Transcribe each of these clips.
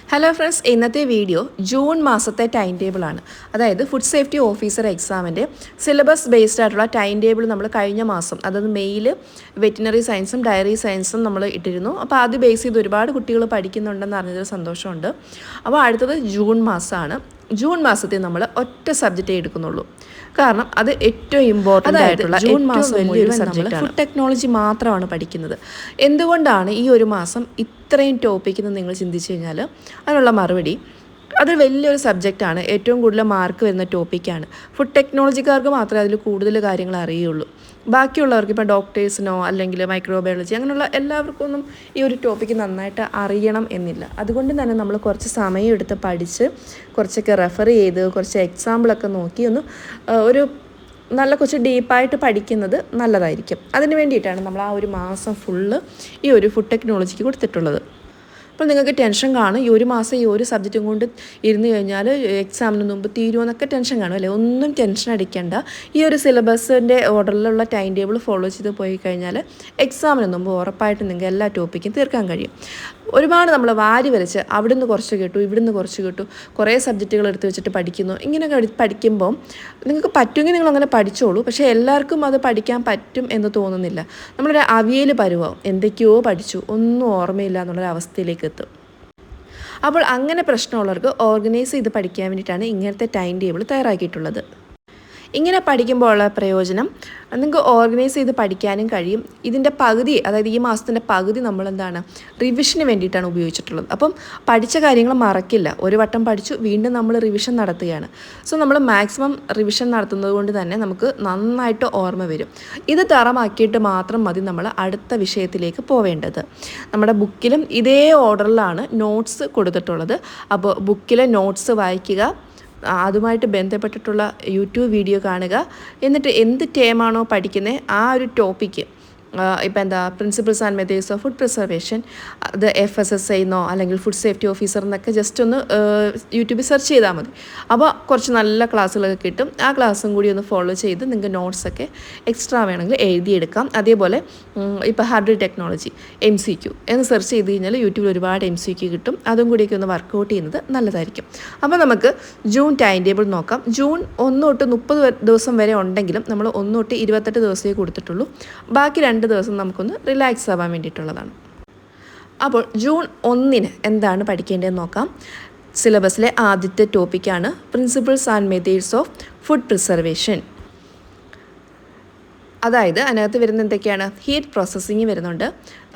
Hello friends, ഇന്നത്തെ video June മാസത്തെ time ടേബിളാണ്. അതായത് ഫുഡ് സേഫ്റ്റി ഓഫീസർ എക്സാമിൻ്റെ സിലബസ് ബേസ്ഡ് ആയിട്ടുള്ള ടൈം ടേബിൾ നമ്മൾ കഴിഞ്ഞ മാസം, അതായത് മെയ്യിൽ വെറ്റിനറി സയൻസും ഡയറി സയൻസും നമ്മൾ ഇട്ടിരുന്നു. അപ്പോൾ അത് ബേസ് ചെയ്ത് ഒരുപാട് കുട്ടികൾ പഠിക്കുന്നുണ്ടെന്ന് അറിഞ്ഞതിൽ സന്തോഷമുണ്ട്. അപ്പോൾ അടുത്തത് ജൂൺ മാസമാണ്. ജൂൺ മാസത്തിൽ നമ്മൾ ഒറ്റ സബ്ജക്റ്റേ എടുക്കുന്നുള്ളൂ. കാരണം അത് ഏറ്റവും ഇമ്പോർട്ടൻ്റ് ആയിട്ടുള്ള ജൂൺ മാസം വലിയൊരു സബ്ജക്റ്റാണ്. ഫുഡ് ടെക്നോളജി മാത്രമാണ് പഠിക്കുന്നത്. എന്തുകൊണ്ടാണ് ഈ ഒരു മാസം ഇത്രയും ടോപ്പിക് എന്ന് നിങ്ങൾ ചിന്തിച്ചു കഴിഞ്ഞാൽ അതിനുള്ള മറുപടി, അത് വലിയൊരു സബ്ജക്റ്റാണ്. ഏറ്റവും കൂടുതൽ മാർക്ക് വരുന്ന ടോപ്പിക്കാണ്. ഫുഡ് ടെക്നോളജിക്കാർക്ക് മാത്രമേ അതിൽ കൂടുതൽ കാര്യങ്ങൾ അറിയുള്ളൂ. ബാക്കിയുള്ളവർക്ക് ഇപ്പോൾ ഡോക്ടേഴ്സിനോ അല്ലെങ്കിൽ മൈക്രോബയോളജി അങ്ങനെയുള്ള എല്ലാവർക്കും ഒന്നും ഈ ഒരു ടോപ്പിക്ക് നന്നായിട്ട് അറിയണം എന്നില്ല. അതുകൊണ്ട് തന്നെ നമ്മൾ കുറച്ച് സമയം എടുത്ത് പഠിച്ച് കുറച്ചൊക്കെ റെഫർ ചെയ്ത് കുറച്ച് എക്സാമ്പിളൊക്കെ നോക്കി ഒരു നല്ല കുറച്ച് ഡീപ്പായിട്ട് പഠിക്കുന്നത് നല്ലതായിരിക്കും. അതിന് വേണ്ടിയിട്ടാണ് നമ്മൾ ആ ഒരു മാസം ഫുള്ള് ഈ ഒരു ഫുഡ് ടെക്നോളജിക്ക് കൊടുത്തിട്ടുള്ളത്. അപ്പോൾ നിങ്ങൾക്ക് ടെൻഷൻ കാണും, ഈ ഒരു മാസം ഈ ഒരു സബ്ജക്റ്റും കൊണ്ട് ഇരുന്ന് കഴിഞ്ഞാൽ എക്സാമിന് മുമ്പ് തീരുമെന്നൊക്കെ ടെൻഷൻ കാണും അല്ലേ? ഒന്നും ടെൻഷൻ അടിക്കേണ്ട. ഈ ഒരു സിലബസിൻ്റെ ഓർഡറിലുള്ള ടൈം ടേബിൾ ഫോളോ ചെയ്ത് പോയി കഴിഞ്ഞാൽ എക്സാമിന് മുമ്പ് ഉറപ്പായിട്ട് നിങ്ങൾക്ക് എല്ലാ ടോപ്പിക്കും തീർക്കാൻ കഴിയും. ഒരുപാട് നമ്മൾ വാരി വരച്ച് അവിടുന്ന് കുറച്ച് കേട്ടു ഇവിടുന്ന് കുറച്ച് കേട്ടു കുറേ സബ്ജക്റ്റുകൾ എടുത്ത് വെച്ചിട്ട് പഠിക്കുന്നു. ഇങ്ങനെയൊക്കെ പഠിക്കുമ്പം നിങ്ങൾക്ക് പറ്റുമെങ്കിൽ നിങ്ങളങ്ങനെ പഠിച്ചോളൂ. പക്ഷേ എല്ലാവർക്കും അത് പഠിക്കാൻ പറ്റും എന്ന് തോന്നുന്നില്ല. നമ്മളൊരു അവിയൽ പരുവം എന്തൊക്കെയോ പഠിച്ചു, ഒന്നും ഓർമ്മയില്ല എന്നുള്ളൊരവസ്ഥയിലേക്ക് എത്തും. അപ്പോൾ അങ്ങനെ പ്രശ്നമുള്ളവർക്ക് ഓർഗനൈസ് ചെയ്ത് പഠിക്കാൻ വേണ്ടിയിട്ടാണ് ഇങ്ങനത്തെ ടൈം ടേബിൾ തയ്യാറാക്കിയിട്ടുള്ളത്. ഇങ്ങനെ പഠിക്കുമ്പോൾ ഉള്ള പ്രയോജനം, നിങ്ങൾക്ക് ഓർഗനൈസ് ചെയ്ത് പഠിക്കാനും കഴിയും. ഇതിൻ്റെ പകുതി, അതായത് ഈ മാസത്തിൻ്റെ പകുതി നമ്മളെന്താണ് റിവിഷന് വേണ്ടിയിട്ടാണ് ഉപയോഗിച്ചിട്ടുള്ളത്. അപ്പം പഠിച്ച കാര്യങ്ങൾ മറക്കില്ല. ഒരു വട്ടം പഠിച്ചു വീണ്ടും നമ്മൾ റിവിഷൻ നടത്തുകയാണ്. സോ നമ്മൾ മാക്സിമം റിവിഷൻ നടത്തുന്നത് കൊണ്ട് തന്നെ നമുക്ക് നന്നായിട്ട് ഓർമ്മ വരും. ഇത് തറമാക്കിയിട്ട് മാത്രം മതി നമ്മൾ അടുത്ത വിഷയത്തിലേക്ക് പോവേണ്ടത്. നമ്മുടെ ബുക്കിലും ഇതേ ഓർഡറിലാണ് നോട്ട്സ് കൊടുത്തിട്ടുള്ളത്. അപ്പോൾ ബുക്കിലെ നോട്ട്സ് വായിക്കുക, അതുമായിട്ട് ബന്ധപ്പെട്ടിട്ടുള്ള യൂട്യൂബ് വീഡിയോ കാണുക. എന്നിട്ട് എന്ത് ടേമാണോ പഠിക്കുന്നത് ആ ഒരു ടോപ്പിക്ക്, ഇപ്പോൾ principles and methods of food preservation, അത് FSSAI എന്നോ അല്ലെങ്കിൽ ഫുഡ് സേഫ്റ്റി ഓഫീസർ എന്നൊക്കെ ജസ്റ്റ് ഒന്ന് യൂട്യൂബിൽ സെർച്ച് ചെയ്താൽ മതി. അപ്പോൾ കുറച്ച് നല്ല ക്ലാസ്സുകളൊക്കെ കിട്ടും. ആ ക്ലാസ്സും കൂടി ഒന്ന് ഫോളോ ചെയ്ത് നിങ്ങൾക്ക് നോട്ട്സൊക്കെ എക്സ്ട്രാ വേണമെങ്കിൽ എഴുതിയെടുക്കാം. അതേപോലെ ഇപ്പോൾ ഹാർഡ്വെയർ ടെക്നോളജി MCQ എന്ന് സെർച്ച് ചെയ്ത് കഴിഞ്ഞാൽ യൂട്യൂബിൽ ഒരുപാട് MCQ കിട്ടും. അതും കൂടിയൊക്കെ ഒന്ന് വർക്കൗട്ട് ചെയ്യുന്നത് നല്ലതായിരിക്കും. അപ്പോൾ നമുക്ക് ജൂൺ ടൈം ടേബിൾ നോക്കാം. ജൂൺ 1 തൊട്ട് 30 ദിവസം വരെ ഉണ്ടെങ്കിലും നമ്മൾ 1 തൊട്ട് 28 ദിവസമേ കൊടുത്തിട്ടുള്ളൂ. ബാക്കി 2 ദിവസം നമുക്കൊന്ന് റിലാക്സ് ആവാൻ വേണ്ടിയിട്ടുള്ളതാണ്. അപ്പോൾ ജൂൺ 1 എന്താണ് പഠിക്കേണ്ടതെന്ന് നോക്കാം. സിലബസിലെ ആദ്യത്തെ ടോപ്പിക്കാണ് principles and methods of food preservation. അതായത് അതിനകത്ത് വരുന്ന എന്തൊക്കെയാണ്? ഹീറ്റ് പ്രോസസ്സിങ് വരുന്നുണ്ട്,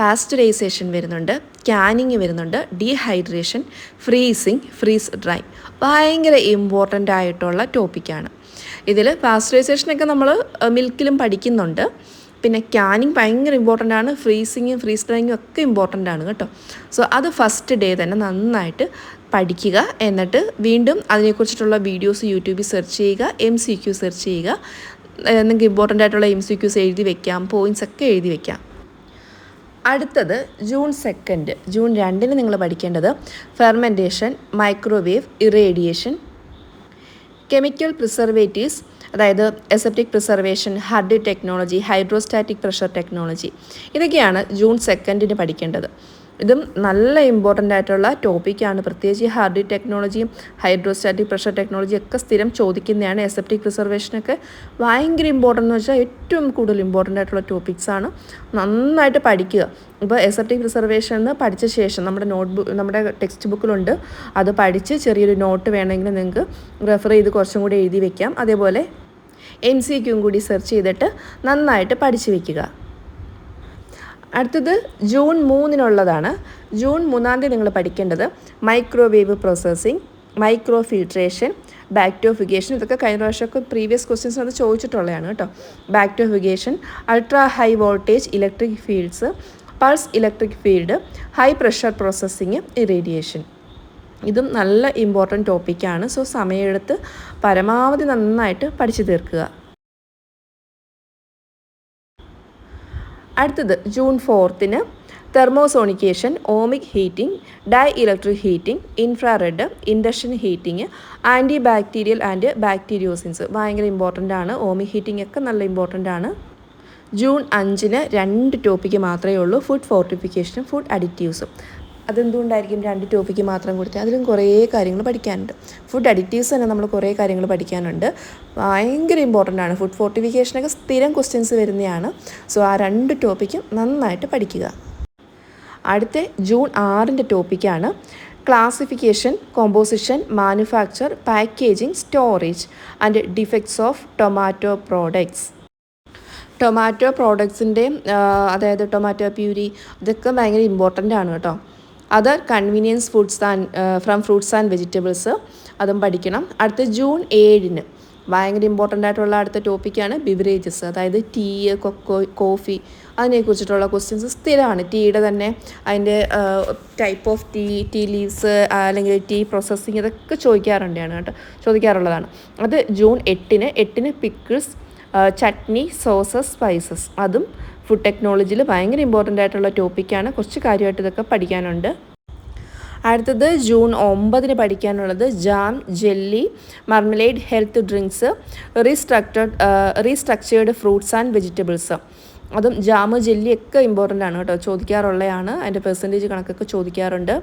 പാസ്ചറൈസേഷൻ വരുന്നുണ്ട്, ക്യാനിങ് വരുന്നുണ്ട്, ഡീഹൈഡ്രേഷൻ, ഫ്രീസിങ്, ഫ്രീസ് ഡ്രൈ. ഭയങ്കര ഇമ്പോർട്ടൻ്റ് ആയിട്ടുള്ള ടോപ്പിക്കാണ്. ഇതിൽ പാസ്ചറൈസേഷനൊക്കെ നമ്മൾ മിൽക്കിലും പഠിക്കുന്നുണ്ട്. പിന്നെ ക്യാനിങ് ഭയങ്കര ഇമ്പോർട്ടൻ്റ് ആണ്. ഫ്രീസിങ്ങും ഫ്രീസ് ഡ്രൈയിങ്ങും ഒക്കെ ഇമ്പോർട്ടൻ്റ് ആണ് കേട്ടോ. സോ അത് ഫസ്റ്റ് ഡേ തന്നെ നന്നായിട്ട് പഠിക്കുക. എന്നിട്ട് വീണ്ടും അതിനെക്കുറിച്ചിട്ടുള്ള വീഡിയോസ് യൂട്യൂബിൽ സെർച്ച് ചെയ്യുക, MCQ സെർച്ച് ചെയ്യുക. നിങ്ങൾക്ക് ഇമ്പോർട്ടൻ്റ് ആയിട്ടുള്ള MCQs എഴുതി വെക്കാം, പോയിൻറ്റ്സ് ഒക്കെ എഴുതി വെക്കാം. അടുത്തത് ജൂൺ 2. ജൂൺ 2 നിങ്ങൾ പഠിക്കേണ്ടത് fermentation, microwave, irradiation, chemical preservatives, അതായത് aseptic preservation, hardware technology, hydrostatic pressure technology. ഇതൊക്കെയാണ് ജൂൺ 2 പഠിക്കേണ്ടത്. ഇതും നല്ല ഇമ്പോർട്ടൻ്റ് ആയിട്ടുള്ള ടോപ്പിക്കാണ്. പ്രത്യേകിച്ച് ഹാർഡ്വെയർ ടെക്നോളജിയും ഹൈഡ്രോസ്റ്റാറ്റിക് പ്രഷർ ടെക്നോളജി ഒക്കെ സ്ഥിരം ചോദിക്കുന്നതാണ്. അസെപ്റ്റിക് പ്രിസർവേഷനൊക്കെ ഭയങ്കര ഇമ്പോർട്ടൻ്റ് എന്ന് വെച്ചാൽ ഏറ്റവും കൂടുതൽ ഇമ്പോർട്ടൻ്റ് ആയിട്ടുള്ള ടോപ്പിക്സാണ്. നന്നായിട്ട് പഠിക്കുക. ഇപ്പോൾ അസെപ്റ്റിക് പ്രിസർവേഷൻ എന്ന് പഠിച്ച ശേഷം നമ്മുടെ ടെക്സ്റ്റ് ബുക്കിലുണ്ട്. അത് പഠിച്ച് ചെറിയൊരു നോട്ട് വേണമെങ്കിൽ നിങ്ങൾക്ക് റെഫർ ചെയ്ത് കുറച്ചും കൂടി എഴുതി വെക്കാം. അതേപോലെ MCQ കൂടി സെർച്ച് ചെയ്തിട്ട് നന്നായിട്ട് പഠിച്ചു വയ്ക്കുക. അടുത്തത് ജൂൺ 3 ജൂൺ 3 നിങ്ങൾ പഠിക്കേണ്ടത് microwave processing, micro filtration, bactofugation. ഇതൊക്കെ കഴിഞ്ഞ പ്രാവശ്യമൊക്കെ പ്രീവിയസ് ക്വസ്റ്റ്യൻസ് അത് ചോദിച്ചിട്ടുള്ളതാണ് കേട്ടോ. Bactofugation, ultra high voltage electric fields, pulse electric field, high pressure processing, irradiation. ഇതും നല്ല ഇമ്പോർട്ടൻറ്റ് ടോപ്പിക്കാണ്. സോ സമയമെടുത്ത് പരമാവധി നന്നായിട്ട് പഠിച്ചു തീർക്കുക. അടുത്തത് June 4 thermosonication, ohmic heating, dielectric heating, infrared, induction heating, anti bacterial and bacteriocins. ഭയങ്കര ഇമ്പോർട്ടൻ്റ് ആണ്. ഓമിക് ഹീറ്റിംഗ് ഒക്കെ നല്ല ഇമ്പോർട്ടൻ്റ് ആണ്. ജൂൺ 5 2 ടോപ്പിക്ക് മാത്രമേ ഉള്ളൂ. ഫുഡ് ഫോർട്ടിഫിക്കേഷനും ഫുഡ് അഡിറ്റീവ്സും. അതെന്തുകൊണ്ടായിരിക്കും 2 ടോപ്പിക്ക് മാത്രം കൊടുത്തത്? അതിലും കുറേ കാര്യങ്ങൾ പഠിക്കാനുണ്ട്. ഫുഡ് അഡിറ്റീവ്സ് തന്നെ നമ്മൾ കുറേ കാര്യങ്ങൾ പഠിക്കാനുണ്ട്. ഭയങ്കര ഇമ്പോർട്ടൻ്റ് ആണ്. ഫുഡ് ഫോർട്ടിഫിക്കേഷനൊക്കെ സ്ഥിരം ക്വസ്റ്റ്യൻസ് വരുന്നതാണ്. സോ ആ 2 ടോപ്പിക്കും നന്നായിട്ട് പഠിക്കുക. അടുത്ത ജൂൺ 6 ടോപ്പിക്കാണ് classification, composition, manufacture, packaging, storage and defects of tomato products. Tomato പ്രോഡക്ട്സിൻ്റെ അതായത് ടൊമാറ്റോ പ്യൂരി ഇതൊക്കെ ഭയങ്കര ഇമ്പോർട്ടൻ്റ് ആണ് കേട്ടോ. Other convenience foods from fruits and vegetables അതും പഠിക്കണം. അടുത്ത ജൂൺ 7 ഭയങ്കര ഇമ്പോർട്ടൻ്റ് ആയിട്ടുള്ള അടുത്ത ടോപ്പിക്കാണ് ബിവറേജസ്, അതായത് ടീ, കൊക്കോ, കോഫി അതിനെക്കുറിച്ചിട്ടുള്ള ക്വസ്റ്റ്യൻസ് സ്ഥിരമാണ്. ടീയുടെ തന്നെ അതിൻ്റെ ടൈപ്പ് ഓഫ് ടീ ലീവ്സ് അല്ലെങ്കിൽ ടീ പ്രോസസ്സിങ് ഇതൊക്കെ ചോദിക്കാറുള്ളതാണ്. അത് June 8 pickles, chutney, sauces, spices അതും ഫുഡ് ടെക്നോളജിയിൽ ഭയങ്കര ഇമ്പോർട്ടൻ്റ് ആയിട്ടുള്ള ടോപ്പിക്കാണ്. കുറച്ച് കാര്യമായിട്ട് ഇതൊക്കെ പഠിക്കാനുണ്ട്. അടുത്തത് ജൂൺ 9 പഠിക്കാനുള്ളത് jam, jelly, marmalade, health drinks, restructured fruits and vegetables അതും ജാമ്, ജെല്ലി ഒക്കെ ഇമ്പോർട്ടൻ്റ് ആണ് കേട്ടോ, ചോദിക്കാറുള്ളതാണ്. അതിൻ്റെ പെർസെൻറ്റേജ് കണക്കൊക്കെ ചോദിക്കാറുണ്ട്.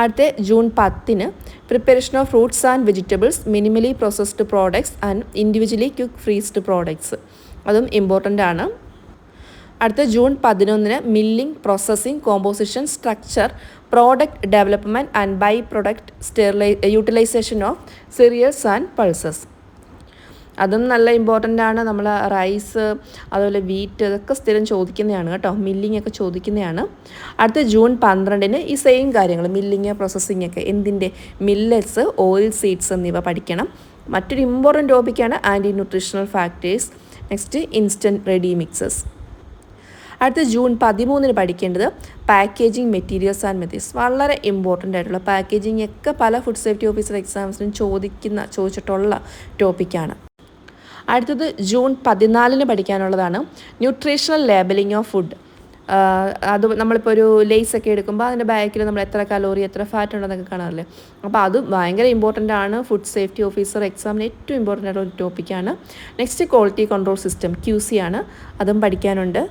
അടുത്ത June 10 preparation of fruits and vegetables, minimally processed products and individually quick freezed products അതും ഇമ്പോർട്ടൻ്റ് ആണ്. അടുത്ത June 11 milling, processing, composition, structure, product development and by product utilization of cereals and pulses അതും നല്ല important ആണ്. നമ്മൾ rice അതുപോലെ wheat ഇതൊക്കെ സ്ഥിരം ചോദിക്കുന്നതാണ് കേട്ടോ, മില്ലിംഗ് ഒക്കെ ചോദിക്കുന്നതാണ്. അടുത്ത ജൂൺ 12 ഈ സെയിം കാര്യങ്ങൾ മില്ലിങ്, പ്രോസസ്സിംഗ് ഒക്കെ എന്തിൻ്റെ മില്ലറ്റ്സ്, ഓയിൽ സീഡ്സ് എന്നിവ പഠിക്കണം. മറ്റൊരു ഇമ്പോർട്ടൻ്റ് ടോപ്പിക്കാണ് anti nutritional factors. Next instant ready mixes. അടുത്ത ജൂൺ 13 പഠിക്കേണ്ടത് പാക്കേജിംഗ് മെറ്റീരിയൽസ് ആൻഡ് മെത്തേഡ്സ്, വളരെ ഇമ്പോർട്ടൻ്റ് ആയിട്ടുള്ള പാക്കേജിംഗ് ഒക്കെ പല ഫുഡ് സേഫ്റ്റി ഓഫീസർ എക്സാംസിനും ചോദിച്ചിട്ടുള്ള ടോപ്പിക്കാണ്. അടുത്തത് ജൂൺ 14 പഠിക്കാനുള്ളതാണ് ന്യൂട്രീഷണൽ ലേബലിംഗ് ഓഫ് ഫുഡ്. അത് നമ്മളിപ്പോൾ ഒരു ലേസ് ഒക്കെ എടുക്കുമ്പോൾ അതിൻ്റെ ബാക്കിൽ നമ്മൾ എത്ര കലോറി, എത്ര ഫാറ്റ് ഉണ്ടെന്നൊക്കെ കാണാറില്ലേ. അപ്പോൾ അത് ഭയങ്കര ഇമ്പോർട്ടൻ്റ് ആണ്. ഫുഡ് സേഫ്റ്റി ഓഫീസർ എക്സാമിന് ഏറ്റവും ഇമ്പോർട്ടൻ്റ് ആയിട്ടുള്ള ഒരു ടോപ്പിക്കാണ്. Next quality control system QC ആണ്, അതും പഠിക്കാനുണ്ട്.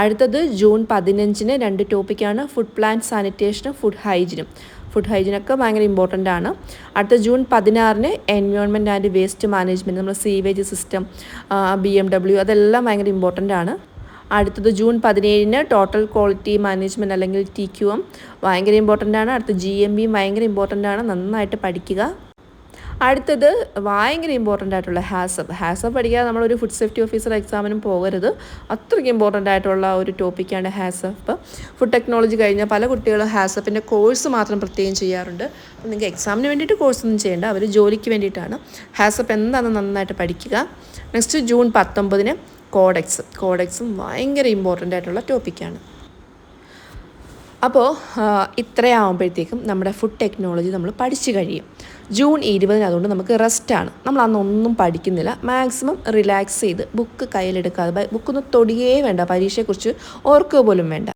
അടുത്തത് ജൂൺ 15 2 ടോപ്പിക്കാണ് ഫുഡ് പ്ലാന്റ് സാനിറ്റേഷനും ഫുഡ് ഹൈജീനൊക്കെ ഭയങ്കര ഇമ്പോർട്ടൻ്റ് ആണ്. അടുത്ത June 16 environment and waste management, നമ്മൾ സീവേജ് സിസ്റ്റം, BMW അതെല്ലാം ഭയങ്കര ഇമ്പോർട്ടൻ്റ് ആണ്. അടുത്തത് ജൂൺ 17 ടോട്ടൽ ക്വാളിറ്റി മാനേജ്മെൻറ്റ് അല്ലെങ്കിൽ TQM ഭയങ്കര ഇമ്പോർട്ടൻ്റ് ആണ്. അടുത്ത GMB ഭയങ്കര ഇമ്പോർട്ടൻ്റ് ആണ്, നന്നായിട്ട് പഠിക്കുക. അടുത്തത് ഭയങ്കര ഇമ്പോർട്ടൻ്റ് ആയിട്ടുള്ള ഹാസപ്പ് പഠിക്കാതെ നമ്മളൊരു ഫുഡ് സേഫ്റ്റി ഓഫീസർ എക്സാമിനും പോകരുത്. അത്രയ്ക്ക് ഇമ്പോർട്ടൻ്റ് ആയിട്ടുള്ള ഒരു ടോപ്പിക്കാണ് ഹാസപ്പ്. ഫുഡ് ടെക്നോളജി കഴിഞ്ഞാൽ പല കുട്ടികളും ഹാസപ്പിൻ്റെ കോഴ്സ് മാത്രം പ്രത്യേകം ചെയ്യാറുണ്ട്. അപ്പോൾ നിങ്ങൾക്ക് എക്സാമിന് വേണ്ടിയിട്ട് കോഴ്സൊന്നും ചെയ്യേണ്ട, അവർ ജോലിക്ക് വേണ്ടിയിട്ടാണ്. ഹാസപ്പ് എന്താണെന്ന് നന്നായിട്ട് പഠിക്കുക. നെക്സ്റ്റ് ജൂൺ 19 കോഡെക്സും ഭയങ്കര ഇമ്പോർട്ടൻ്റ് ആയിട്ടുള്ള ടോപ്പിക്കാണ്. അപ്പോൾ ഇത്രയാകുമ്പോഴത്തേക്കും നമ്മുടെ ഫുഡ് ടെക്നോളജി നമ്മൾ പഠിച്ചു കഴിയും. ജൂൺ 20 അതുകൊണ്ട് നമുക്ക് റെസ്റ്റാണ്. നമ്മൾ അന്നൊന്നും പഠിക്കുന്നില്ല. മാക്സിമം റിലാക്സ് ചെയ്ത് ബുക്ക് കയ്യിലെടുക്കാതെ, ബുക്കൊന്നും തൊടുകയേ വേണ്ട, പരീക്ഷയെക്കുറിച്ച് ഓർക്കുക പോലും വേണ്ട.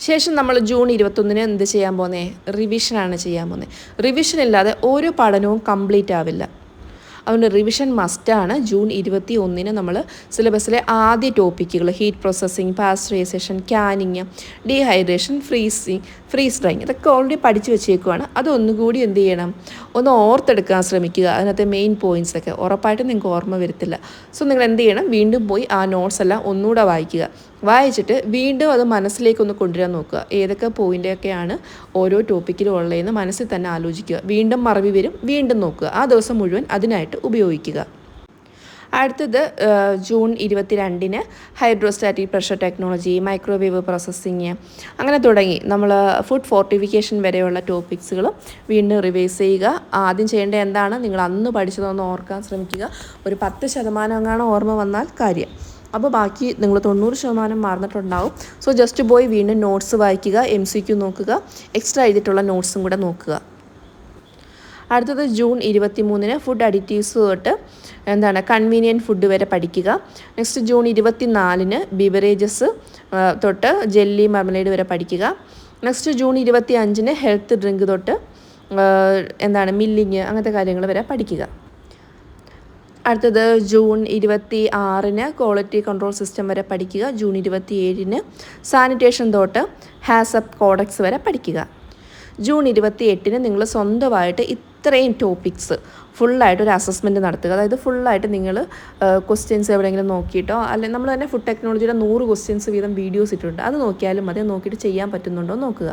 ശേഷം നമ്മൾ ജൂൺ 21 എന്ത് ചെയ്യാൻ പോകുന്നത്? റിവിഷനാണ് ചെയ്യാൻ പോകുന്നത്. റിവിഷൻ ഇല്ലാതെ ഒരു പഠനവും കംപ്ലീറ്റ് ആവില്ല. അതുകൊണ്ട് റിവിഷൻ മസ്റ്റാണ്. ജൂൺ 21 നമ്മൾ സിലബസിലെ ആദ്യ ടോപ്പിക്കുകൾ heat processing, pasteurisation, canning, dehydration, freeze drying ഇതൊക്കെ ഓൾറെഡി പഠിച്ചു വെച്ചേക്കുവാണ്. അതൊന്നുകൂടി എന്ത് ചെയ്യണം, ഒന്ന് ഓർത്തെടുക്കാൻ ശ്രമിക്കുക. അതിനകത്തെ മെയിൻ പോയിൻറ്റ്സൊക്കെ ഉറപ്പായിട്ടും നിങ്ങൾക്ക് ഓർമ്മ വരത്തില്ല. സോ നിങ്ങൾ എന്ത് ചെയ്യണം, വീണ്ടും പോയി ആ നോട്ട്സ് എല്ലാം ഒന്നുകൂടെ വായിച്ചിട്ട് വീണ്ടും അത് മനസ്സിലേക്കൊന്ന് കൊണ്ടുവരാൻ നോക്കുക. ഏതൊക്കെ പോയിൻ്റൊക്കെയാണ് ഓരോ ടോപ്പിക്കിലും ഉള്ളതെന്ന് മനസ്സിൽ തന്നെ ആലോചിക്കുക. വീണ്ടും മറവി വരും, വീണ്ടും നോക്കുക. ആ ദിവസം മുഴുവൻ അതിനായിട്ട് ഉപയോഗിക്കുക. അടുത്തത് June 22 hydrostatic pressure technology, microwave processing അങ്ങനെ തുടങ്ങി നമ്മൾ ഫുഡ് ഫോർട്ടിഫിക്കേഷൻ വരെയുള്ള ടോപ്പിക്സുകൾ വീണ്ടും റിവൈസ് ചെയ്യുക. ആദ്യം ചെയ്യേണ്ടത് എന്താണ്, നിങ്ങൾ അന്ന് പഠിച്ചതൊന്ന് ഓർക്കാൻ ശ്രമിക്കുക. ഒരു 10% എങ്ങാനും ഓർമ്മ വന്നാൽ കാര്യം. അപ്പോൾ ബാക്കി നിങ്ങൾ 90% മറന്നിട്ടുണ്ടാവും. സോ ജസ്റ്റ് പോയി വീണ്ടും നോട്ട്സ് വായിക്കുക, MCQ നോക്കുക, എക്സ്ട്രാ എഴുതിയിട്ടുള്ള നോട്ട്സും കൂടെ നോക്കുക. അടുത്തത് ജൂൺ 23 ഫുഡ് അഡിറ്റീവ്സ് തൊട്ട് കൺവീനിയൻറ്റ് ഫുഡ് വരെ പഠിക്കുക. നെക്സ്റ്റ് ജൂൺ 24 ബിവറേജസ് തൊട്ട് ജെല്ലി, മർമലേഡ് വരെ പഠിക്കുക. നെക്സ്റ്റ് ജൂൺ 25 ഹെൽത്ത് ഡ്രിങ്ക് തൊട്ട് മില്ലിങ് അങ്ങനത്തെ കാര്യങ്ങൾ വരെ പഠിക്കുക. അടുത്തത് ജൂൺ 26-ന് ക്വാളിറ്റി കൺട്രോൾ സിസ്റ്റം വരെ പഠിക്കുക. ജൂൺ 27-ന് സാനിറ്റേഷൻ തോട്ട് ഹാസപ്പ് കോഡക്സ് വരെ പഠിക്കുക. ജൂൺ 28-ന് നിങ്ങൾ സ്വന്തമായിട്ട് ഇത്രയും ടോപ്പിക്സ് ഫുള്ളായിട്ടൊരു അസസ്മെൻറ്റ് നടത്തുക. അതായത് ഫുള്ളായിട്ട് നിങ്ങൾ ക്വസ്റ്റ്യൻസ് എവിടെയെങ്കിലും നോക്കിയിട്ടോ അല്ലെങ്കിൽ നമ്മൾ തന്നെ ഫുഡ് ടെക്നോളജിയുടെ 100 ക്വസ്റ്റ്യൻസ് വീതം വീഡിയോസ് ഇട്ടിട്ടുണ്ട്. അത് നോക്കിയാലും മതി, നോക്കിയിട്ട് ചെയ്യാൻ പറ്റുന്നുണ്ടോ നോക്കുക.